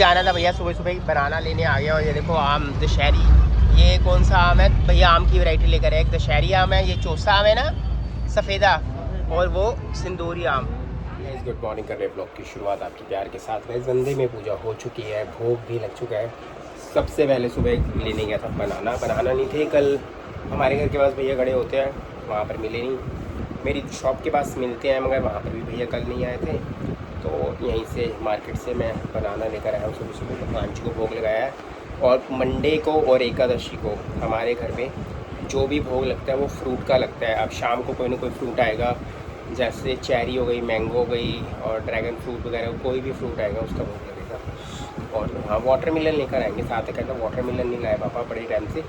जाना था भैया, सुबह सुबह बनाना लेने आ गया। और ये देखो आम दशहरी, ये कौन सा आम है भैया? आम की वैरायटी लेकर है। एक दशहरी आम है, ये चौसा आम है ना, सफ़ेदा, और वो सिंदूरी आम। गुड मॉर्निंग कर रहे ब्लॉग की शुरुआत आपके प्यार के साथ। वैसे संडे में पूजा हो चुकी है, भोग भी लग चुका है। सबसे पहले सुबह लेने गया था बनाना नहीं थे कल, हमारे घर के पास भैया खड़े होते हैं, वहाँ पर मिले नहीं। मेरी शॉप के पास मिलते हैं मगर वहाँ पर भी भैया कल नहीं आए थे, तो यहीं से मार्केट से मैं बनाना लेकर आया हूँ। सुबह सुबह भगवान जी को भोग लगाया है। और मंडे को और एकादशी को हमारे घर में जो भी भोग लगता है वो फ्रूट का लगता है। अब शाम को कोई ना कोई फ्रूट आएगा, जैसे चेरी हो गई, मैंगो हो गई और ड्रैगन फ्रूट वगैरह, कोई भी फ्रूट आएगा उसका भोग लगेगा। और हाँ, वाटरमेलन लेकर आएंगे साथ। कहता वाटरमेलन नहीं लाए पापा बड़े टाइम से,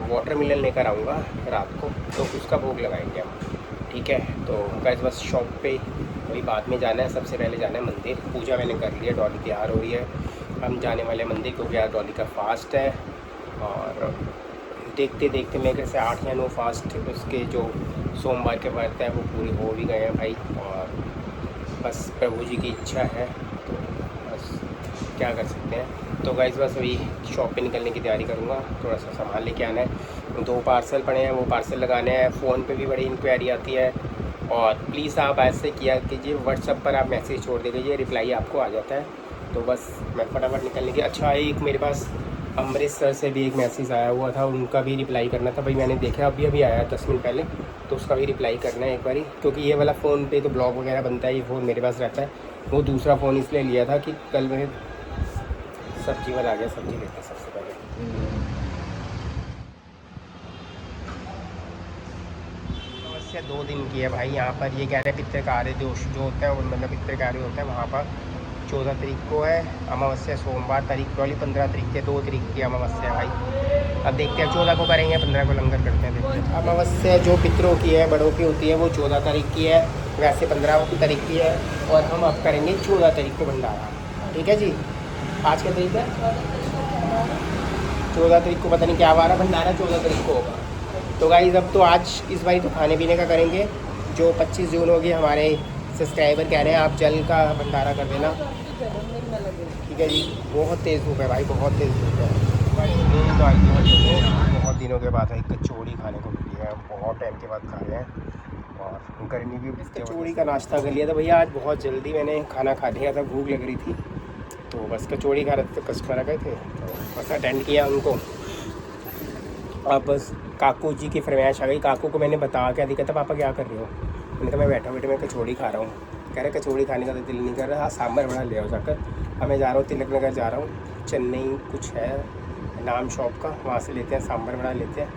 वाटरमेलन लेकर आऊँगा रात को, तो उसका भोग लगाएंगे हम। ठीक है, तो गाइस बस शॉप पे अभी बाद में जाना है। सबसे पहले जाना है मंदिर। पूजा मैंने कर ली है, डॉली तैयार हो रही है, हम जाने वाले मंदिर क्योंकि आज डॉली का फास्ट है। और देखते देखते मेरे घर से 8 या 9 फास्ट उसके जो सोमवार के व्रत है वो पूरे हो भी गए हैं भाई। और बस प्रभु जी की इच्छा है तो बस क्या कर सकते हैं। तो गाइस बस अभी शॉप पे निकलने की तैयारी करूँगा, थोड़ा सा सामान लेके आना है। 2 पार्सल पड़े हैं, वो पार्सल लगाने हैं। फ़ोन पे भी बड़ी इंक्वायरी आती है, और प्लीज़ आप ऐसे किया कीजिए, व्हाट्सएप पर आप मैसेज छोड़ दीजिए, रिप्लाई आपको आ जाता है। तो बस मैं फटाफट निकलने की। अच्छा, एक मेरे पास अमृतसर से भी एक मैसेज आया हुआ था, उनका भी रिप्लाई करना था भाई। मैंने देखा अभी आया 10 मिनट पहले, तो उसका भी रिप्लाई करना है एक बारी, क्योंकि ये वाला फ़ोन पे तो ब्लॉग वगैरह बनता है, ये फ़ोन मेरे पास रहता है। वो दूसरा फ़ोन इसलिए लिया था कि कल मैं सब्जी वाला आ गया, सब्जी लेते सबसे पहले। समस्या 2 दिन की है भाई यहाँ पर। ये कह रहे हैं पितृकार्य दोष जो होता है, मतलब पितृकार्य होता है वहाँ पर 14 तारीख को है अमावस्या, सोमवार तारीख वाली 15 तारीख के 2 तारीख की अमावस्या है भाई। अब देखते हैं 14 को करेंगे, 15 को लंगर करते हैं। देखते हैं अमावस्या जो पितरों की है, बड़ों की होती है, वो 14 तारीख की है, वैसे 15 तारीख की है। और हम अब करेंगे 14 तारीख को भंडारा। ठीक है जी, आज क्या तारीख है? 14 तारीख को पता नहीं क्या वारा भंडारा 14 तारीख को होगा। तो गाइस अब तो आज इस बारी तो खाने पीने का करेंगे। जो 25 जून होगी, हमारे सब्सक्राइबर कह रहे हैं आप जल का भंडारा कर देना। ठीक है जी, बहुत तेज़ धूप है भाई, बहुत तेज़ धूप है भाई। तो आई थी बहुत दिनों के बाद एक कचौड़ी खाने को मिली है, बहुत टाइम के बाद खा रहे हैं। और गर्मी भी, कचौड़ी का नाश्ता कर लिया था भैया आज बहुत जल्दी, मैंने खाना खा लिया था, भूख लग रही थी तो बस कचौड़ी खा रहे थे। कस्टमर आ गए थे तो बस अटेंड किया उनको। अब बस काकू जी की फरमाइश आ गई। काकू को मैंने बता के दिखा था, पापा क्या कर रहे हो? मैंने कहा मैं बैठा मैं कचौड़ी खा रहा हूँ। कह रहे कचौड़ी खाने का तो दिल नहीं कर रहा, सांभर वड़ा ले आओ जाकर। अब मैं जा रहा हूँ तिलक नगर जा रहा हूँ, चेन्नई कुछ है नाम शॉप का, वहाँ से लेते हैं सांभर वड़ा, लेते हैं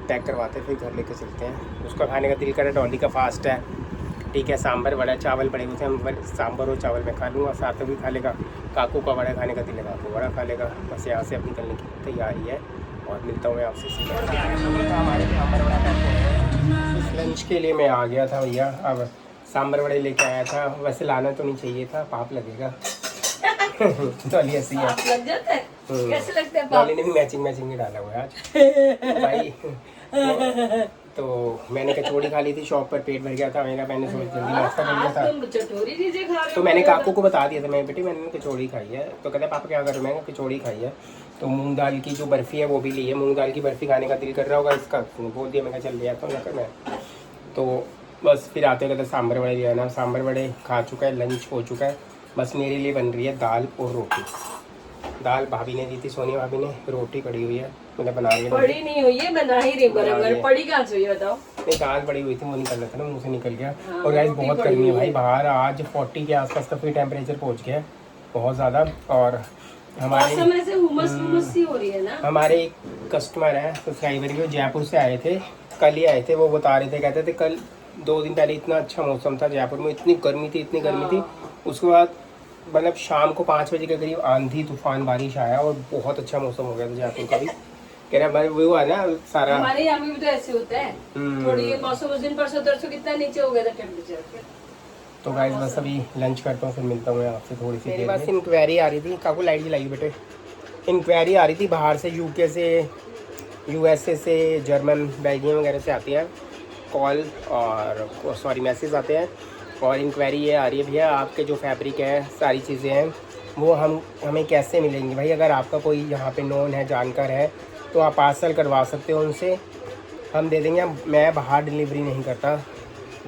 पैक करवाते हैं, फिर घर लेके चलते हैं। उसका खाने का दिल कर रहा है, डॉली का फास्ट है। ठीक है, सांभर वड़ा, चावल पड़े हुए थे, हम सांभर और चावल में खा लूँगा, साथ में भी खा लेगा। काकू का वड़ा खाने का दिल है, काकू वड़ा खा लेगा। बस यहाँ से अब निकलने की तैयारी है और मिलता हूँ मैं आपसे सीधा। हमारे सांभर वड़ा पैक हो गया। इस लंच के लिए मैं आ गया था भैया, अब सांभर वड़े लेके आया था। वैसे लाना तो नहीं चाहिए था, पाप लगेगा। डॉली ऐसी है, लग जाता है। कैसे लगता है? डॉली ने भी मैचिंग डाला हुआ है आज भाई। तो मैंने कचौड़ी खा ली थी शॉप पर, पेट भर गया था मेरा, मैंने सोचा जल्दी नाश्ता कर लिया था। तो मैंने काकू को बता दिया था, मैं बेटे मैंने कचौड़ी खाई है। तो कहते पापा क्या कर रहे हो? मैंने कचौड़ी खाई है। तो मूंग दाल की जो बर्फ़ी है वो भी ली है, मूंग दाल की बर्फ़ी खाने का दिल कर रहा होगा इसका, बोल दिया। मैं चल लिया था जाकर मैं। तो बस फिर आते कहते सांभर वड़े लिया ना, सांभर वड़े खा चुका है, लंच हो चुका है। बस मेरे लिए बन रही है दाल और रोटी। दाल भाभी ने दी थी, सोनिया भाभी ने, रोटी पड़ी हुई है, मतलब बना रही है। पड़ी नहीं हुई है, बना ही रही बराबर। पड़ी कहाँ से हुई बताओ? नहीं, दाल पड़ी हुई थी, वो निकल रहा था ना, मुँह से निकल गया। हाँ, और गाइस बहुत गर्मी है भाई बाहर, आज 40 के आसपास का फिर टेम्परेचर पहुँच गया है, बहुत ज़्यादा। और हमारे हो रही है ना, हमारे एक कस्टमर है सब्सक्राइबर के, जयपुर से आए थे, कल ही आए थे। वो बता रहे थे, कहते थे कल 2 दिन पहले इतना अच्छा मौसम था जयपुर में, इतनी गर्मी थी। उसके बाद मतलब शाम को 5 बजे के करीब आंधी तूफान बारिश आया और बहुत अच्छा मौसम हो गया था जयपुर का भी। कह रहा भाई वो है ना सारा, हमारे यहाँ भी तो ऐसे होता है। थोड़ी मौसम उस दिन परसों तरसों कितना नीचे हो गया था टेम्परेचर। तो गाइस बस अभी लंच करता हूँ, फिर मिलता हूँ आपसे थोड़ी सी देर में। बस इंक्वायरी आ रही थी, काकू लाइट जलाई बेटे, इंक्वायरी आ रही थी बाहर से, यूके से, यूएसए से, जर्मन, बेल्जियम वगैरह से आती है कॉल और मैसेज आते हैं। और इंक्वायरी ये आ रही है भैया, आपके जो फैब्रिक है सारी चीज़ें हैं वो हमें कैसे मिलेंगी भाई? अगर आपका कोई यहाँ पे नोन है, जानकार है, तो आप पार्सल करवा सकते हो उनसे, हम दे देंगे। मैं बाहर डिलीवरी नहीं करता।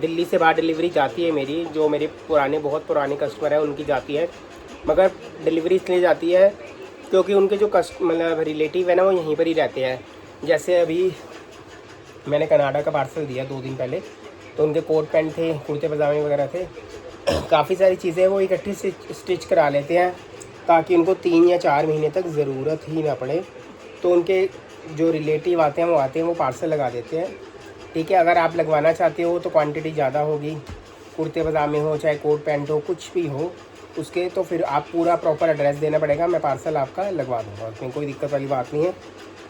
दिल्ली से बाहर डिलीवरी जाती है मेरी, जो मेरे बहुत पुराने कस्टमर हैं उनकी जाती है, मगर डिलीवरी इसलिए जाती है क्योंकि उनके जो मतलब रिलेटिव है ना, वो यहीं पर ही रहते हैं। जैसे अभी मैंने कनाडा का पार्सल दिया 2 दिन पहले, तो उनके कोट पैंट थे, कुर्ते पजामे वगैरह थे, काफ़ी सारी चीज़ें वो इकट्ठी स्टिच करा लेते हैं ताकि उनको 3 या 4 महीने तक ज़रूरत ही ना पड़े। तो उनके जो रिलेटिव आते हैं वो पार्सल लगा देते हैं। ठीक है, अगर आप लगवाना चाहते हो तो क्वांटिटी ज़्यादा होगी, कुर्ते पजामे हो चाहे कोट पैंट हो, कुछ भी हो उसके, तो फिर आप पूरा प्रॉपर एड्रेस देना पड़ेगा, मैं पार्सल आपका लगवा दूँगा, उसमें कोई दिक्कत वाली बात नहीं है।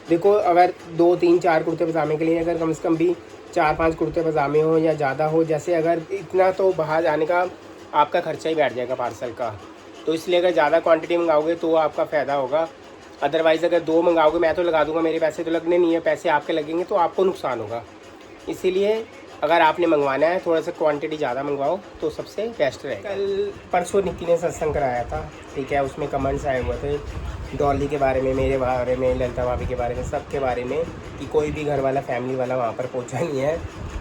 देखो, अगर 2, 3, 4 कुर्ते पजामे के लिए अगर कम से कम भी 4-5 कुर्ते पजामे हो या ज़्यादा हो, जैसे अगर इतना तो बाहर जाने का आपका खर्चा ही बैठ जाएगा पार्सल का, तो इसलिए अगर ज़्यादा क्वांटिटी मंगाओगे तो आपका फ़ायदा होगा। अदरवाइज़ अगर 2 मंगाओगे, मैं तो लगा दूंगा, मेरे पैसे तो लगने नहीं है, पैसे आपके लगेंगे तो आपको नुकसान होगा। इसीलिए अगर आपने मंगवाना है थोड़ा सा क्वांटिटी ज़्यादा मंगवाओ तो सबसे बेस्ट रहेगा। कल परसों निक्की ने सत्संग कराया था, ठीक है, उसमें कमेंट्स आए हुए थे डॉली के बारे में, मेरे बारे में, ललिता भाभी के बारे में, सब के बारे में, कि कोई भी घर वाला फैमिली वाला वहाँ पर पहुँचा नहीं है।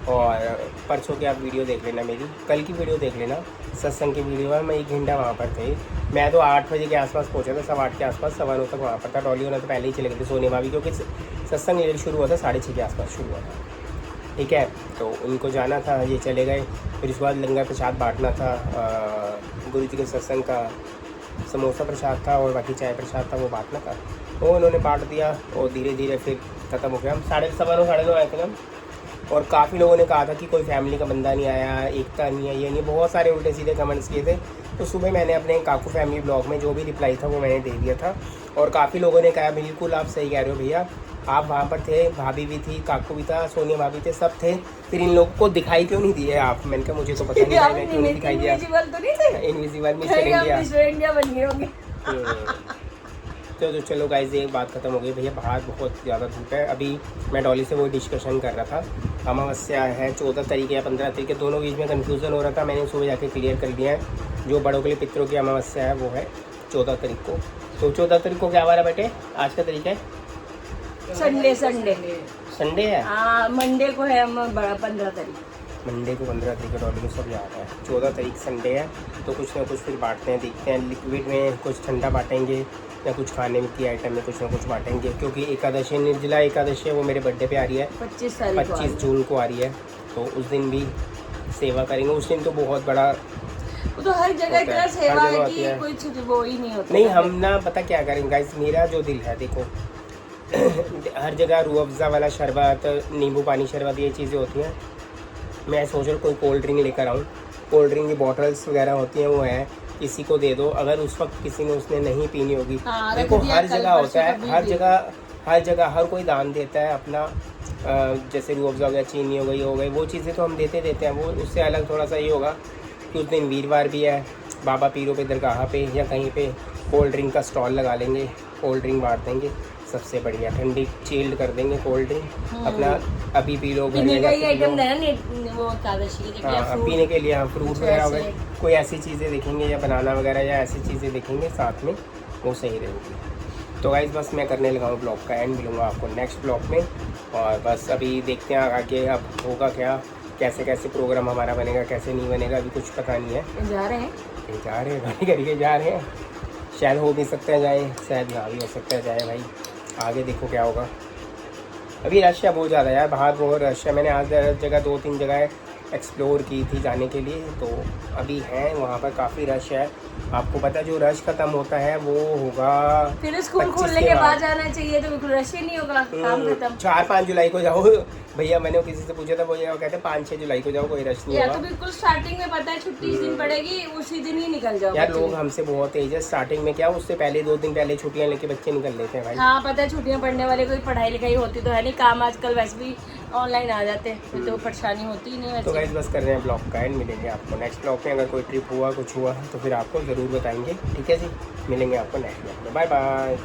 और परसों की आप वीडियो देख लेना, मेरी कल की वीडियो देख लेना, सत्संग की वीडियो में मैं 1 घंटा वहाँ पर थे। मैं तो 8 बजे के आसपास पहुँचा था, 8:15 के आसपास, 9:15 तक वहाँ पर था। डॉली होना तो पहले ही चले गए थे, सोनी भाभी, क्योंकि सत्संग शुरू हुआ था 6:30 के आसपास शुरू हुआ था, ठीक है। तो उनको जाना था, ये चले गए। फिर उसके बाद लंगर प्रसाद बांटना था, गुरु जी के सत्संग का समोसा प्रसाद था और बाकी चाय प्रसाद था, वो बांटना था, वो उन्होंने बांट दिया और धीरे धीरे फिर ख़त्म हो गया। हम 9:30 आए थे हम, और काफ़ी लोगों ने कहा था कि कोई फैमिली का बंदा नहीं आया, एकता नहीं है, ये नहीं, बहुत सारे उल्टे सीधे कमेंट्स किए थे। तो सुबह मैंने अपने काकू फैमिली ब्लॉग में जो भी रिप्लाई था वो मैंने दे दिया था, और काफ़ी लोगों ने कहा बिल्कुल आप सही कह रहे हो भैया, आप वहाँ पर थे, भाभी भी थी, काकू भी था, सोनिया भाभी थे, सब थे, फिर इन लोगों को दिखाई क्यों नहीं दिए आप? मैंने कहा मुझे तो पता नहीं है, क्यों नहीं दिखाई दिया? इनविजिबल मिस्टर इंडिया बन गए होंगे। तो चलो गाइस, एक बात खत्म हो गई भैया, बाहर बहुत ज़्यादा धूप है। अभी मैं डॉली से वो डिस्कशन कर रहा था, अमावस्या है 14 तारीख या 15 तारीख के, दोनों बीच में कन्फ्यूज़न हो रहा था। मैंने सुबह जाके क्लियर कर दिया है, जो बड़ों के लिए पितरों की अमावस्या है वो है 14 तारीख को। तो 14 तारीख को क्या वाला बेटे? आज का तारीख है संडे है। हाँ, मंडे को है 15 तारीख, मंडे को 15 तारीख को डॉली को सब याद है। 14 तारीख संडे है, तो कुछ ना कुछ फिर बांटते हैं, देखते हैं। लिक्विड में कुछ ठंडा बांटेंगे या कुछ खाने की आइटम में कुछ ना कुछ बांटेंगे, क्योंकि एकादशी, निर्जला एकादशी है, वो मेरे बर्थडे पे आ रही है, 25 जून को आ रही है। तो उस दिन भी सेवा करेंगे। उस दिन तो बहुत बड़ा, वो तो हर जगह इतना सेवा है कि कुछ वो ही नहीं होता। नहीं, हम ना पता क्या करेंगे गाइस, मेरा जो दिल है, देखो हर जगह रूह अफ़ज़ा वाला शरबत, नींबू पानी शरबत, ये चीज़ें होती हैं। मैं सोच रहा हूँ कोई कोल्ड ड्रिंक लेकर आऊँ, कोल्ड ड्रिंक की बॉटल्स वगैरह होती हैं, वो है, किसी को दे दो, अगर उस वक्त किसी ने उसने नहीं पीनी होगी। देखो हर जगह होता है, हर जगह हर कोई दान देता है अपना, जैसे रूह अफ़ज़ा हो गया, चीनी हो गई, वो चीज़ें तो हम देते हैं। वो उससे अलग थोड़ा सा ये होगा कि उस दिन वीरवार भी है, बाबा पीरों पे दरगाह पे या कहीं पे कोल्ड ड्रिंक का स्टॉल लगा लेंगे, कोल्ड ड्रिंक बांट देंगे, सबसे बढ़िया ठंडी चिल्ड कर देंगे कोल्ड ड्रिंक अपना, अभी पी लो, पीने का ही आइटम देना, वो एकादशी के लिए पीने के लिए, फ्रूट वगैरह हो गए, कोई ऐसी चीज़ें देखेंगे या बनाना वगैरह या ऐसी चीज़ें देखेंगे साथ में, वो सही रहेगी। तो गाइस बस मैं करने लगा हूँ ब्लॉग का एंड, मिलूँगा आपको नेक्स्ट ब्लॉग में। और बस अभी देखते हैं आगे अब होगा क्या, कैसे कैसे प्रोग्राम हमारा बनेगा, कैसे नहीं बनेगा, अभी कुछ पता नहीं है। जा रहे हैं गाड़ी करके जा रहे हैं, शायद हो भी सकता है जाए, शायद ना भी हो सकता है जाए, भाई आगे देखो क्या होगा। अभी रश है बहुत ज़्यादा यार, बाहर बहुत रश है। मैंने आज जगह 2-3 जगह एक्सप्लोर की थी जाने के लिए, तो अभी हैं वहाँ पर काफ़ी रश है। आपको पता है जो रश खत्म होता है वो होगा फिर स्कूल खोलने के बाद जाना चाहिए, तो रश ही नहीं होगा, काम खत्म। 4-5 जुलाई को जाओ भैया, मैंने किसी से पूछा था, वो ये कहते हैं 5-6 जुलाई को जाओ, कोई रश नहीं होगा। तो बिल्कुल स्टार्टिंग में पता है छुट्टी इस दिन पड़ेगी, उसी दिन ही निकल जाओ। यार लोग हमसे बहुत तेज है, स्टार्टिंग में क्या उससे पहले 2 दिन पहले छुट्टियाँ लेके बच्चे निकल लेते हैं भाई। हाँ पता है, छुट्टियाँ पढ़ने वाले कोई पढ़ाई लिखाई होती तो है नहीं, काम आजकल वैसे भी ऑनलाइन आ जाते हैं, तो परेशानी होती ही नहीं। तो गाइस बस कर रहे हैं ब्लॉग का एंड, मिलेंगे आपको नेक्स्ट ब्लॉग में। अगर कोई ट्रिप हुआ कुछ हुआ तो फिर आपको ज़रूर बताएंगे, ठीक है जी। मिलेंगे आपको नेक्स्ट ब्लॉग में, बाय बाय।